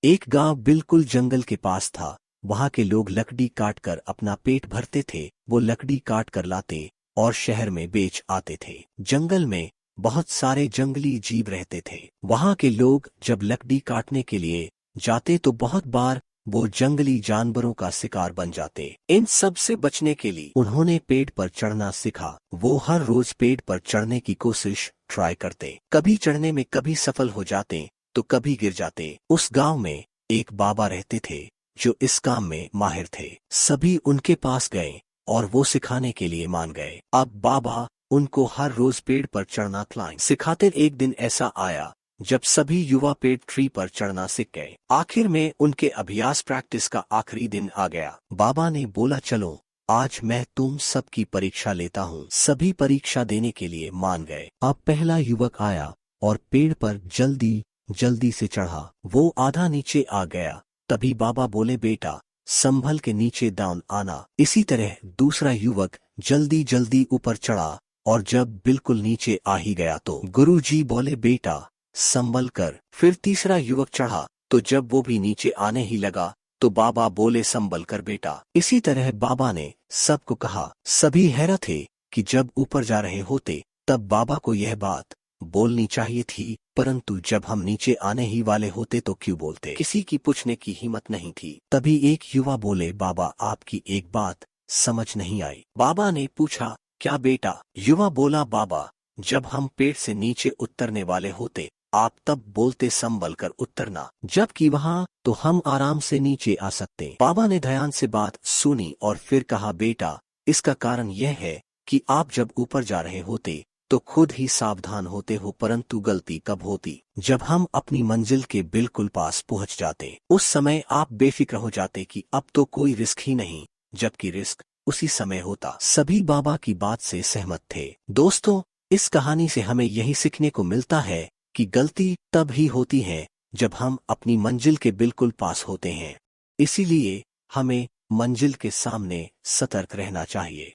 एक गांव बिल्कुल जंगल के पास था। वहां के लोग लकड़ी काट कर अपना पेट भरते थे। वो लकड़ी काट कर लाते और शहर में बेच आते थे। जंगल में बहुत सारे जंगली जीव रहते थे। वहां के लोग जब लकड़ी काटने के लिए जाते तो बहुत बार वो जंगली जानवरों का शिकार बन जाते। इन सब से बचने के लिए उन्होंने पेड़ पर चढ़ना सीखा। वो हर रोज पेड़ पर चढ़ने की कोशिश ट्राई करते। कभी चढ़ने में कभी सफल हो जाते तो कभी गिर जाते। उस गांव में एक बाबा रहते थे जो इस काम में माहिर थे। सभी उनके पास गए और वो सिखाने के लिए मान गए। अब बाबा उनको हर रोज पेड़ पर चढ़ना सिखाते। एक दिन ऐसा आया जब सभी युवा पेड़ ट्री पर चढ़ना सीख गए। आखिर में उनके अभ्यास प्रैक्टिस का आखिरी दिन आ गया। बाबा ने बोला, चलो आज मैं तुम सबकी परीक्षा लेता हूँ। सभी परीक्षा देने के लिए मान गए। अब पहला युवक आया और पेड़ पर जल्दी जल्दी से चढ़ा। वो आधा नीचे आ गया। तभी बाबा बोले, बेटा संभल के नीचे डाउन आना। इसी तरह दूसरा युवक जल्दी जल्दी ऊपर चढ़ा और जब बिल्कुल नीचे आ ही गया तो गुरुजी बोले, बेटा संभल कर। फिर तीसरा युवक चढ़ा तो जब वो भी नीचे आने ही लगा तो बाबा बोले, संभल कर बेटा। इसी तरह बाबा ने सबको कहा। सभी हैरान थे कि जब ऊपर जा रहे होते तब बाबा को यह बात बोलनी चाहिए थी, परंतु जब हम नीचे आने ही वाले होते तो क्यों बोलते। किसी की पूछने की हिम्मत नहीं थी। तभी एक युवा बोले, बाबा आपकी एक बात समझ नहीं आई। बाबा ने पूछा, क्या बेटा? युवा बोला, बाबा जब हम पेड़ से नीचे उतरने वाले होते आप तब बोलते संभल कर उतरना, जबकि वहां तो हम आराम से नीचे आ सकते। बाबा ने ध्यान से बात सुनी और फिर कहा, बेटा इसका कारण यह है कि आप जब ऊपर जा रहे होते तो खुद ही सावधान होते हो, परंतु गलती कब होती जब हम अपनी मंजिल के बिल्कुल पास पहुंच जाते। उस समय आप बेफिक्र हो जाते कि अब तो कोई रिस्क ही नहीं, जबकि रिस्क उसी समय होता। सभी बाबा की बात से सहमत थे। दोस्तों, इस कहानी से हमें यही सीखने को मिलता है कि गलती तब ही होती है जब हम अपनी मंजिल के बिल्कुल पास होते हैं। इसीलिए हमें मंजिल के सामने सतर्क रहना चाहिए।